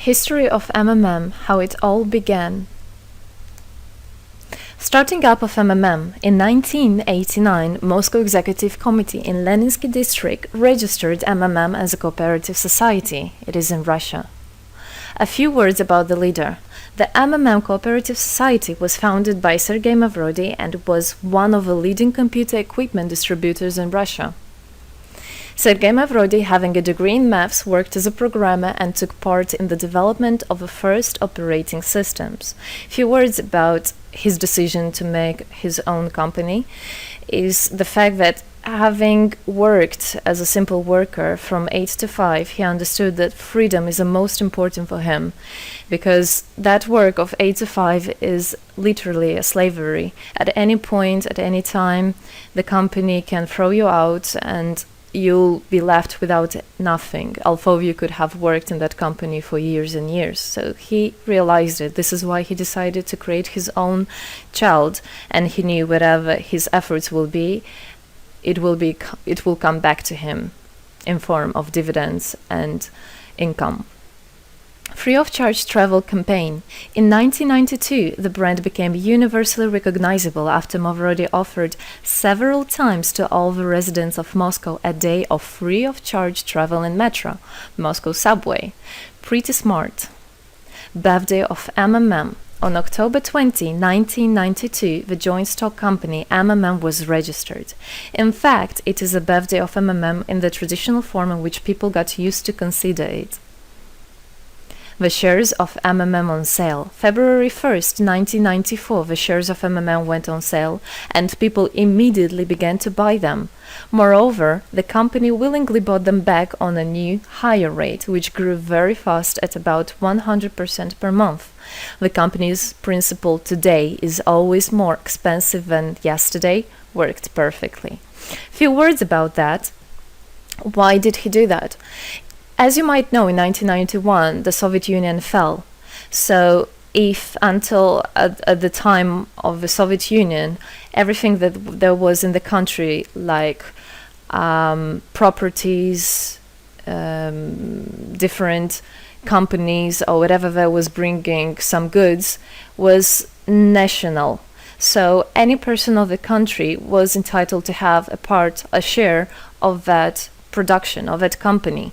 History of MMM, how it all began. Starting up of MMM, in 1989, Moscow Executive Committee in Leninsky District registered MMM as a cooperative society. It is in Russia. A few words about the leader. The MMM Cooperative Society was founded by Sergei Mavrodi and was one of the leading computer equipment distributors in Russia. Sergei Mavrodi, having a degree in maths, worked as a programmer and took part in the development of the first operating systems. Few words about his decision to make his own company is the fact that having worked as a simple worker from 8 to 5, he understood that freedom is the most important for him, because that work of 8 to 5 is literally a slavery. At any point, at any time, the company can throw you out and you'll be left without nothing, although you could have worked in that company for years and years. So he realized it. This is why he decided to create his own child, and he knew whatever his efforts will be, it will come back to him in form of dividends and income. Free of charge travel campaign. In 1992, the brand became universally recognizable after Mavrodi offered several times to all the residents of Moscow a day of free of charge travel in metro, Moscow subway. Pretty smart. Birthday of MMM. On October 20, 1992, the joint stock company MMM was registered. In fact, it is a birthday of MMM in the traditional form in which people got used to consider it. The shares of MMM on sale. February 1st, 1994, the shares of MMM went on sale, and people immediately began to buy them. Moreover, the company willingly bought them back on a new, higher rate, which grew very fast at about 100% per month. The company's principle today is always more expensive than yesterday worked perfectly. Few words about that. Why did he do that? As you might know, in 1991, the Soviet Union fell. So if until at the time of the Soviet Union, everything that there was in the country, like properties, different companies, or whatever that was bringing some goods, was national. So any person of the country was entitled to have a share of that production, of that company.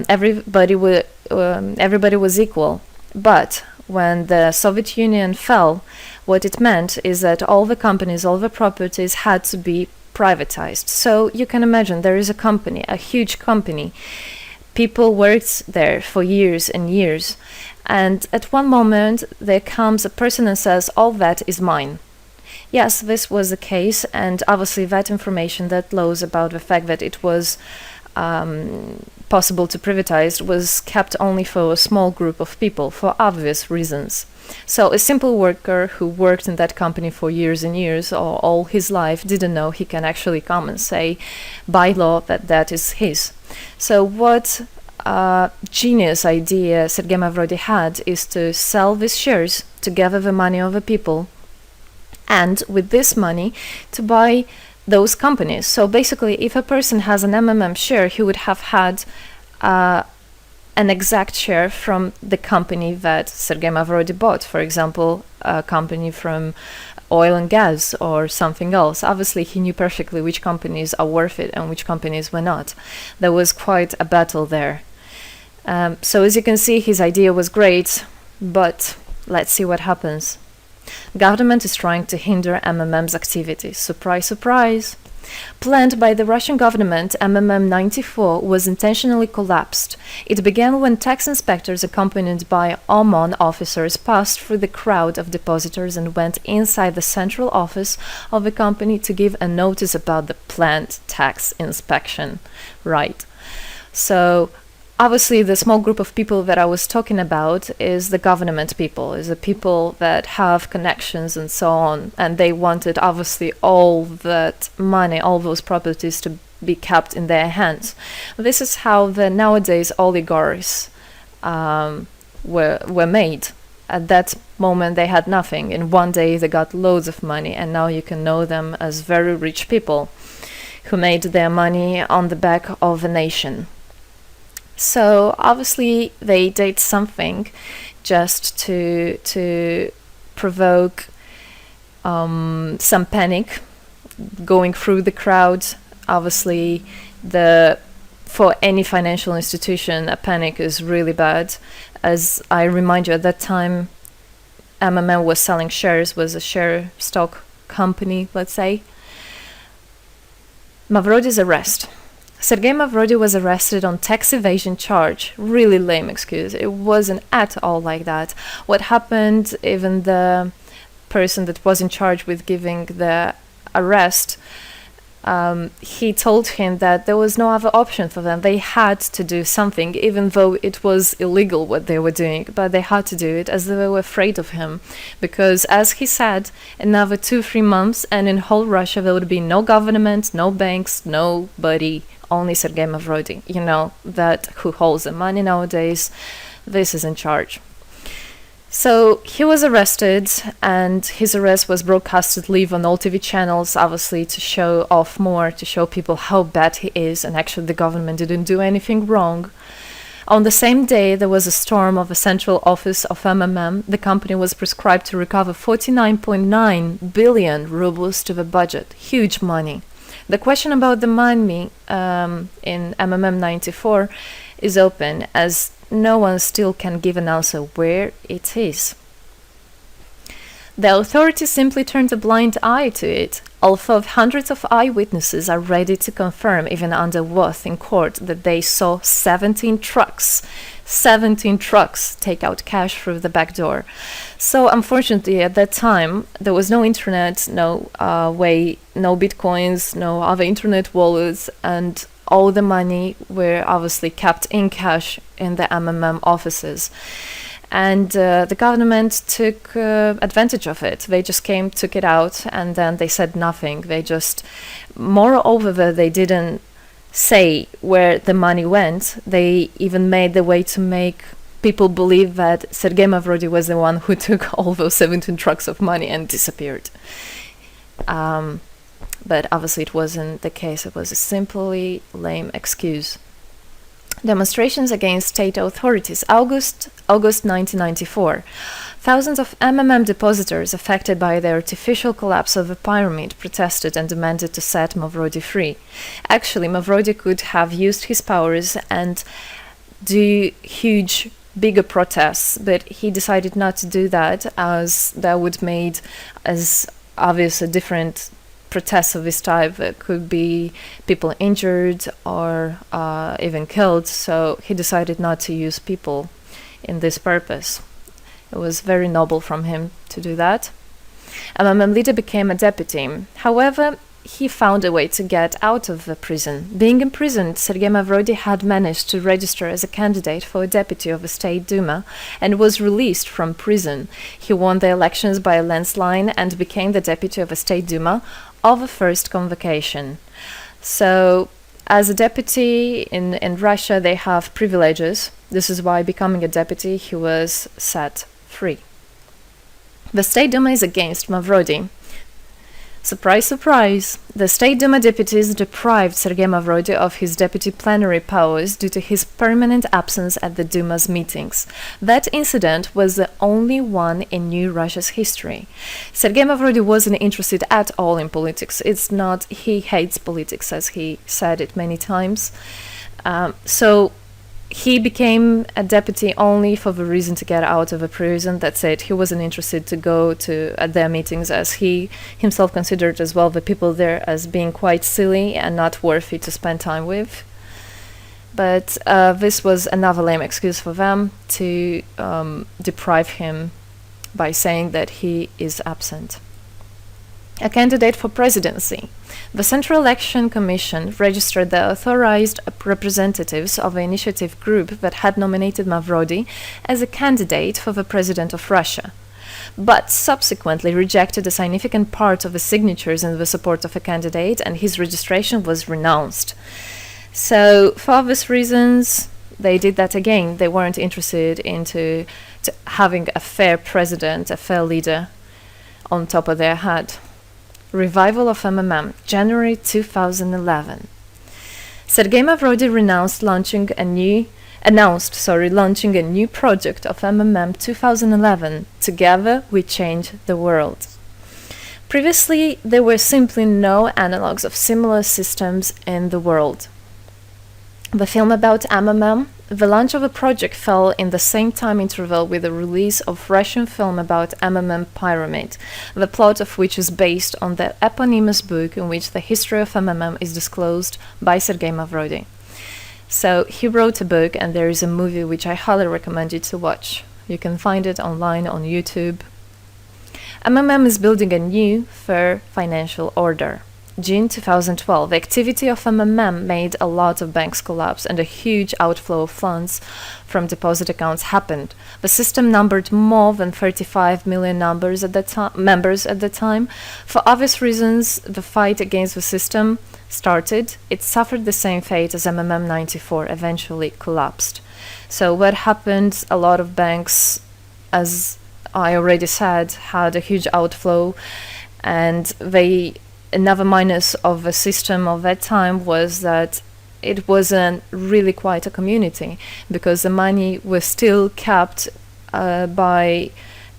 Everybody was equal. But when the Soviet Union fell, what it meant is that all the companies, all the properties had to be privatized. So you can imagine there is a company, a huge company. People worked there for years and years. And at one moment, there comes a person and says, all that is mine. Yes, this was the case. And obviously that information, that laws about the fact that it was possible to privatize was kept only for a small group of people for obvious reasons. So a simple worker who worked in that company for years and years or all his life didn't know he can actually come and say by law that that is his. So what genius idea Sergei Mavrodi had is to sell these shares to gather the money of the people, and with this money to buy those companies. So basically, if a person has an MMM share, he would have had an exact share from the company that Sergei Mavrodi bought. For example, a company from oil and gas or something else. Obviously, he knew perfectly which companies are worth it and which companies were not. There was quite a battle there. So as you can see, his idea was great, but let's see what happens. Government is trying to hinder MMM's activities. Surprise, surprise! Planned by the Russian government, MMM 94 was intentionally collapsed. It began when tax inspectors accompanied by OMON officers passed through the crowd of depositors and went inside the central office of the company to give a notice about the planned tax inspection. Right. So obviously, the small group of people that I was talking about is the government people, is the people that have connections and so on. And they wanted, obviously, all that money, all those properties to be kept in their hands. This is how the nowadays oligarchs were made. At that moment, they had nothing. In one day, they got loads of money. And now you can know them as very rich people who made their money on the back of a nation. So obviously they did something just to provoke some panic going through the crowd. Obviously, for any financial institution, a panic is really bad. As I remind you, at that time, MMM was selling shares, was a share stock company, let's say. Mavrody's arrest. Sergei Mavrody was arrested on tax evasion charge. Really lame excuse. It wasn't at all like that. What happened, even the person that was in charge with giving the arrest, he told him that there was no other option for them. They had to do something, even though it was illegal what they were doing, but they had to do it as they were afraid of him. Because, as he said, another 2-3 months, and in whole Russia there would be no government, no banks, nobody, only Sergei Mavrody, that who holds the money nowadays. This is in charge. So he was arrested, and his arrest was broadcasted live on all TV channels, obviously to show off more, to show people how bad he is, and actually the government didn't do anything wrong. On the same day, there was a storm of a central office of MMM. The company was prescribed to recover 49.9 billion rubles to the budget. Huge money. The question about the money in MMM 94 is open, as no one still can give an answer where it is. The authorities simply turned a blind eye to it, although hundreds of eyewitnesses are ready to confirm, even under oath in court, that they saw 17 trucks take out cash through the back door. So unfortunately, at that time, there was no internet, no bitcoins, no other internet wallets, and all the money were obviously kept in cash in the MMM offices. And the government took advantage of it. They just came, took it out, and then they said nothing. Moreover, they didn't say where the money went. They even made the way to make people believe that Sergei Mavrody was the one who took all those 17 trucks of money and disappeared. But obviously it wasn't the case. It was a simply lame excuse. Demonstrations against state authorities. August 1994. Thousands of MMM depositors affected by the artificial collapse of the pyramid protested and demanded to set Mavrody free. Actually, Mavrody could have used his powers and do bigger protests, but he decided not to do that, as that would made as obvious a different protests of this type. Could be people injured or even killed, so he decided not to use people in this purpose. It was very noble from him to do that. MMM leader became a deputy. However, he found a way to get out of the prison. Being imprisoned, Sergei Mavrody had managed to register as a candidate for a deputy of the State Duma and was released from prison. He won the elections by a landslide and became the deputy of the State Duma of the first convocation. So, as a deputy in Russia, they have privileges. This is why, becoming a deputy, he was set free. The State Duma is against Mavrody. Surprise, surprise! The State Duma deputies deprived Sergei Mavrody of his deputy plenary powers due to his permanent absence at the Duma's meetings. That incident was the only one in New Russia's history. Sergei Mavrody wasn't interested at all in politics. It's not, he hates politics, as he said it many times. So he became a deputy only for the reason to get out of a prison. That's it. He wasn't interested to go to their meetings, as he himself considered as well the people there as being quite silly and not worthy to spend time with. But this was another lame excuse for them to deprive him by saying that he is absent. A candidate for presidency. The Central Election Commission registered the authorized representatives of the initiative group that had nominated Mavrody as a candidate for the president of Russia, but subsequently rejected a significant part of the signatures in the support of a candidate, and his registration was renounced. So, for obvious reasons, they did that again. They weren't interested into having a fair president, a fair leader on top of their head. Revival of MMM, January 2011. Sergei Mavrody renounced launching a new launching a new project of MMM 2011. Together we change the world. Previously, there were simply no analogues of similar systems in the world. The film about MMM, the launch of the project fell in the same time interval with the release of Russian film about MMM Pyramid, the plot of which is based on the eponymous book in which the history of MMM is disclosed by Sergei Mavrodi. So he wrote a book, and there is a movie which I highly recommend you to watch. You can find it online on YouTube. MMM is building a new, fair financial order. June 2012, the activity of MMM made a lot of banks collapse and a huge outflow of funds from deposit accounts happened. The system numbered more than 35 million members at the time. For obvious reasons, the fight against the system started. It suffered the same fate as MMM 94, eventually collapsed. So what happened? A lot of banks, as I already said, had a huge outflow, and another minus of the system of that time was that it wasn't really quite a community, because the money was still kept by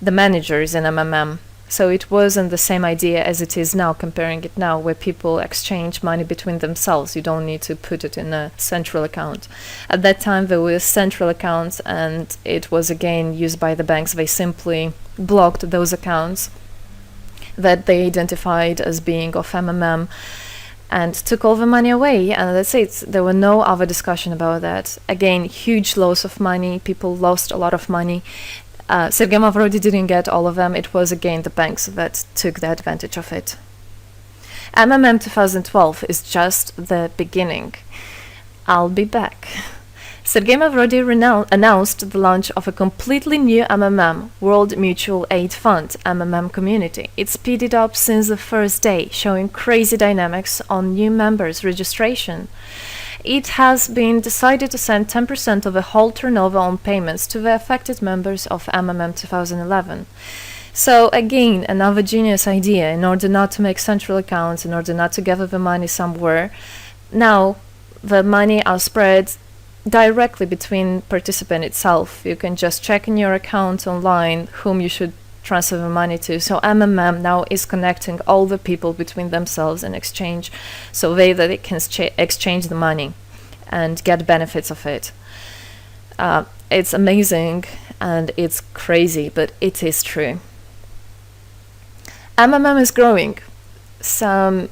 the managers in MMM. So it wasn't the same idea as it is now, comparing it now, where people exchange money between themselves. You don't need to put it in a central account. At that time, there were central accounts, and it was again used by the banks. They simply blocked those accounts that they identified as being of MMM and took all the money away, and that's it. There were no other discussion about that. Again, huge loss of money. People lost a lot of money. Sergei Mavrodi didn't get all of them. It was again the banks that took the advantage of it. MMM 2012 is just the beginning. I'll be back. Sergei Mavrodi announced the launch of a completely new MMM, World Mutual Aid Fund, MMM community. It speeded up since the first day, showing crazy dynamics on new members' registration. It has been decided to send 10% of the whole turnover on payments to the affected members of MMM 2011. So again, another genius idea. In order not to make central accounts, in order not to gather the money somewhere, now the money are spread directly between participant itself. You can just check in your account online whom you should transfer the money to. So MMM now is connecting all the people between themselves and exchange, so that they can exchange the money and get benefits of it. It's amazing and it's crazy, but it is true. MMM is growing. Some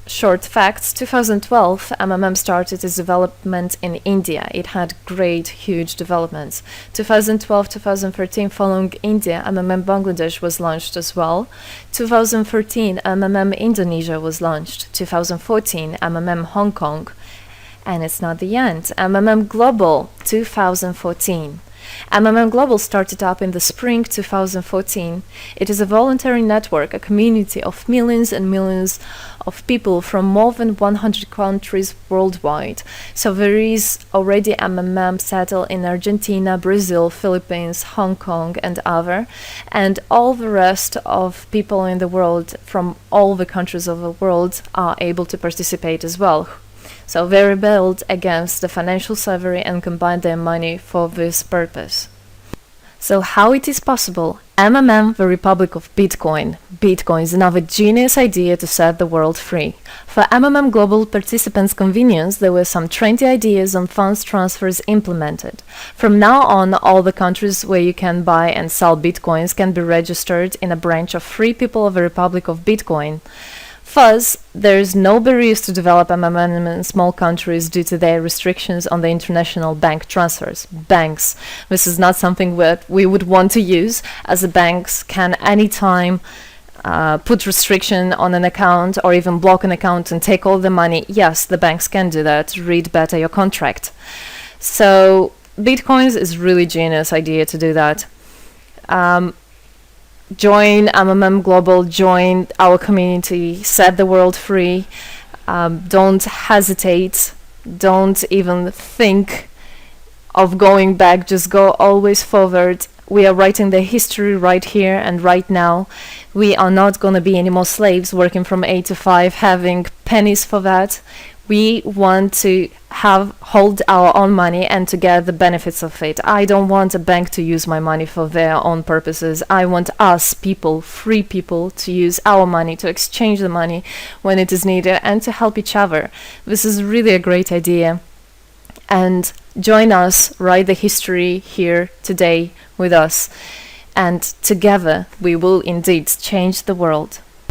short facts. 2012, MMM started its development in India. It had great, huge developments. 2012-2013, following India, MMM Bangladesh was launched as well. 2013, MMM Indonesia was launched. 2014, MMM Hong Kong. And it's not the end. MMM Global, 2014. MMM Global started up in the spring 2014. It is a voluntary network, a community of millions and millions of people from more than 100 countries worldwide. So there is already MMM settled in Argentina, Brazil, Philippines, Hong Kong, and other. And all the rest of people in the world from all the countries of the world are able to participate as well. So they rebelled against the financial slavery and combined their money for this purpose. So how it is possible? MMM, the Republic of Bitcoin. Bitcoin is another genius idea to set the world free. For MMM Global participants' convenience, there were some trendy ideas on funds transfers implemented. From now on, all the countries where you can buy and sell Bitcoins can be registered in a branch of Free People of the Republic of Bitcoin. Thus, there is no barriers to develop MMM in small countries due to their restrictions on the international bank transfers. Banks. This is not something that we would want to use, as the banks can anytime put restriction on an account or even block an account and take all the money. Yes, the banks can do that. Read better your contract. So, Bitcoins is really genius idea to do that. Join MMM Global, join our community, set the world free. Don't hesitate, don't even think of going back, just go always forward. We are writing the history right here and right now. We are not going to be any more slaves working from 8 to 5, having pennies for that. We want to hold our own money and to get the benefits of it. I don't want a bank to use my money for their own purposes. I want us people, free people, to use our money, to exchange the money when it is needed, and to help each other. This is really a great idea. And join us, write the history here today with us. And together we will indeed change the world.